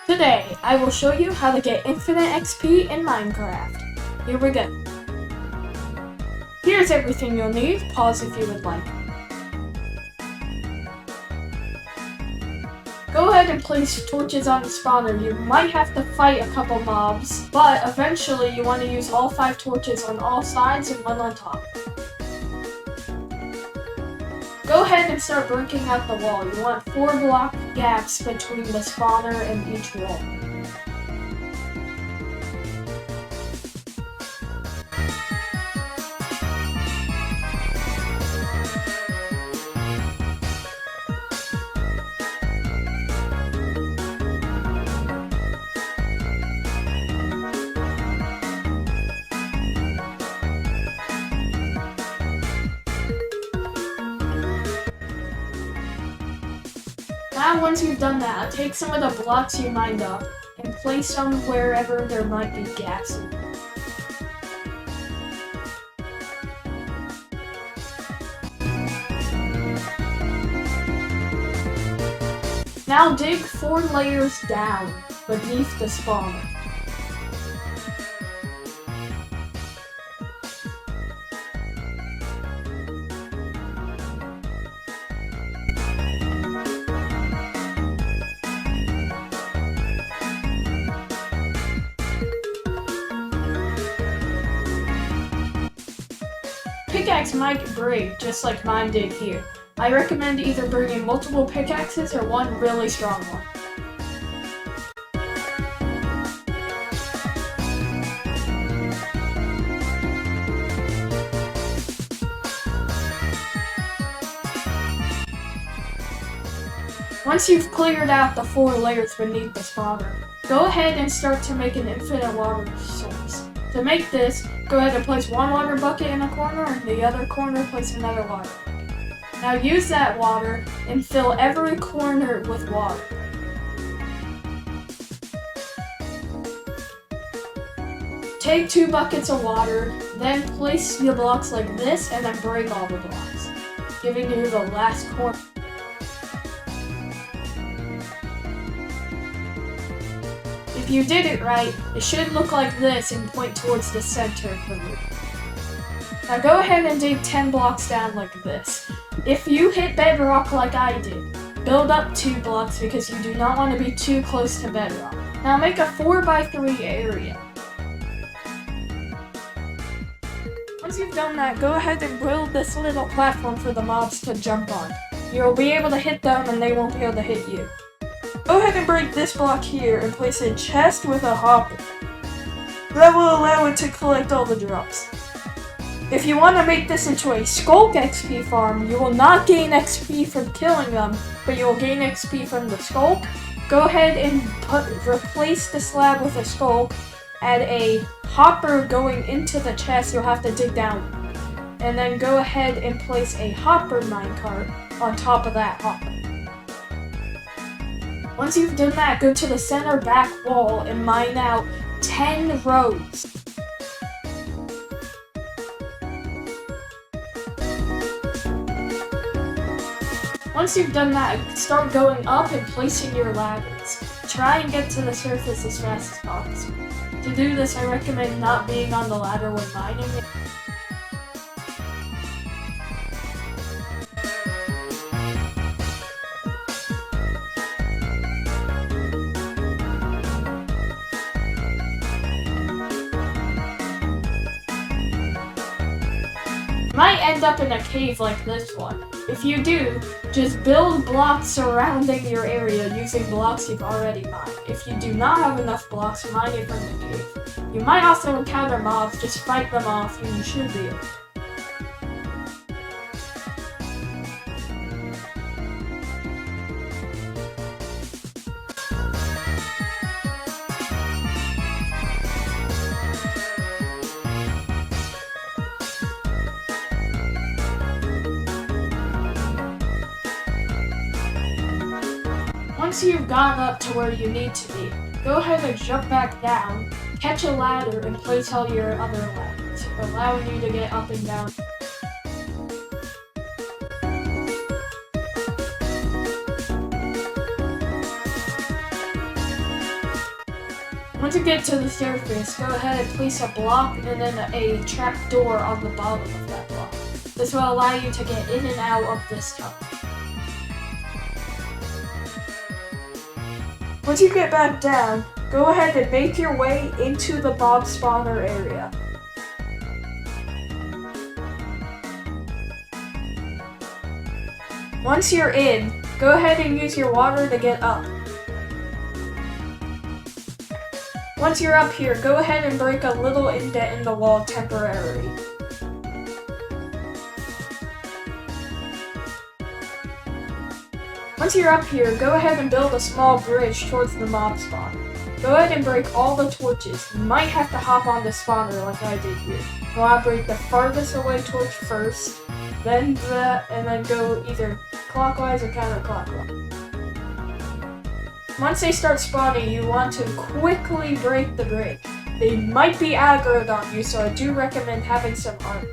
Today, I will show you how to get infinite XP in Minecraft. Here we go. Here's everything you'll need. Pause if you would like. Go ahead and place torches on the spawner. You might have to fight a couple mobs, but eventually you want to use all 5 torches on all sides and 1 on top. Go ahead and start breaking out the wall. You want 4 block gaps between the spawner and each wall. Now once you've done that, take some of the blocks you mined up and place them wherever there might be gaps in them. Now dig 4 layers down beneath the spawner. Pickaxe might break just like mine did here. I recommend either bringing multiple pickaxes or one really strong one. Once you've cleared out the 4 layers beneath the spawner, go ahead and start to make an infinite water source. To make this, go ahead and place 1 water bucket in a corner and the other corner place another water bucket. Now use that water and fill every corner with water. Take 2 buckets of water, then place the blocks like this and then break all the blocks, giving you the last corner. If you did it right, it should look like this and point towards the center for you. Now go ahead and dig 10 blocks down like this. If you hit bedrock like I did, build up 2 blocks because you do not want to be too close to bedrock. Now make a 4x3 area. Once you've done that, go ahead and build this little platform for the mobs to jump on. You'll be able to hit them and they won't be able to hit you. Go ahead and break this block here and place a chest with a hopper. That will allow it to collect all the drops. If you want to make this into a Sculk XP farm, you will not gain XP from killing them, but you will gain XP from the Sculk. Go ahead and replace the slab with a Sculk, add a hopper going into the chest you'll have to dig down, and then go ahead and place a hopper minecart on top of that hopper. Once you've done that, go to the center back wall and mine out 10 rows. Once you've done that, start going up and placing your ladders. Try and get to the surface as fast as possible. To do this, I recommend not being on the ladder when mining. You might end up in a cave like this one. If you do, just build blocks surrounding your area using blocks you've already mined. If you do not have enough blocks, mine it from the cave. You might also encounter mobs, just fight them off and you should be okay. Once you've gotten up to where you need to be, go ahead and jump back down, catch a ladder, and place all your other ladders, allowing you to get up and down. Once you get to the surface, go ahead and place a block and then a trap door on the bottom of that block. This will allow you to get in and out of this tunnel. Once you get back down, go ahead and make your way into the mob spawner area. Once you're in, go ahead and use your water to get up. Once you're up here, go ahead and break a little indent in the wall temporarily. Once you're up here, go ahead and build a small bridge towards the mob spawn. Go ahead and break all the torches. You might have to hop on the spawner like I did here. So I'll break the farthest away torch first, then that, and then go either clockwise or counterclockwise. Once they start spawning, you want to quickly break the bridge. They might be aggroed on you, so I do recommend having some armor.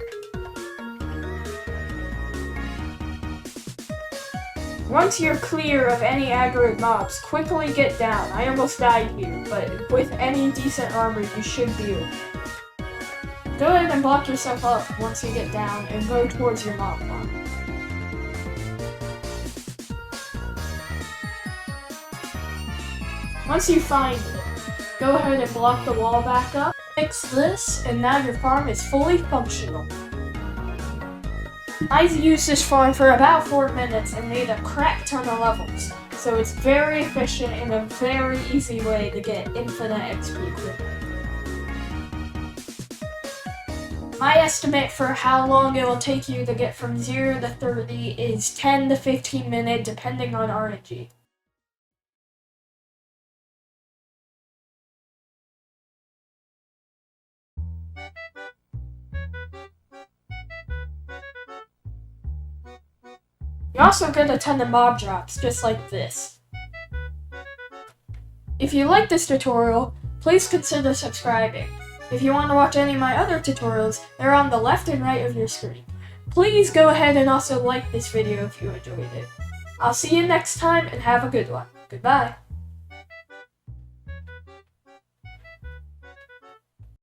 Once you're clear of any aggroed mobs, quickly get down. I almost died here, but with any decent armor, you should be able. Go ahead and block yourself up once you get down and go towards your mob farm. Once you find it, go ahead and block the wall back up. Fix this, and now your farm is fully functional. I used this farm for about 4 minutes and made a crap ton of levels, so it's very efficient and a very easy way to get infinite XP quickly. My estimate for how long it will take you to get from 0 to 30 is 10 to 15 minutes depending on RNG. You also get a ton of mob drops, just like this. If you like this tutorial, please consider subscribing. If you want to watch any of my other tutorials, they're on the left and right of your screen. Please go ahead and also like this video if you enjoyed it. I'll see you next time and have a good one. Goodbye.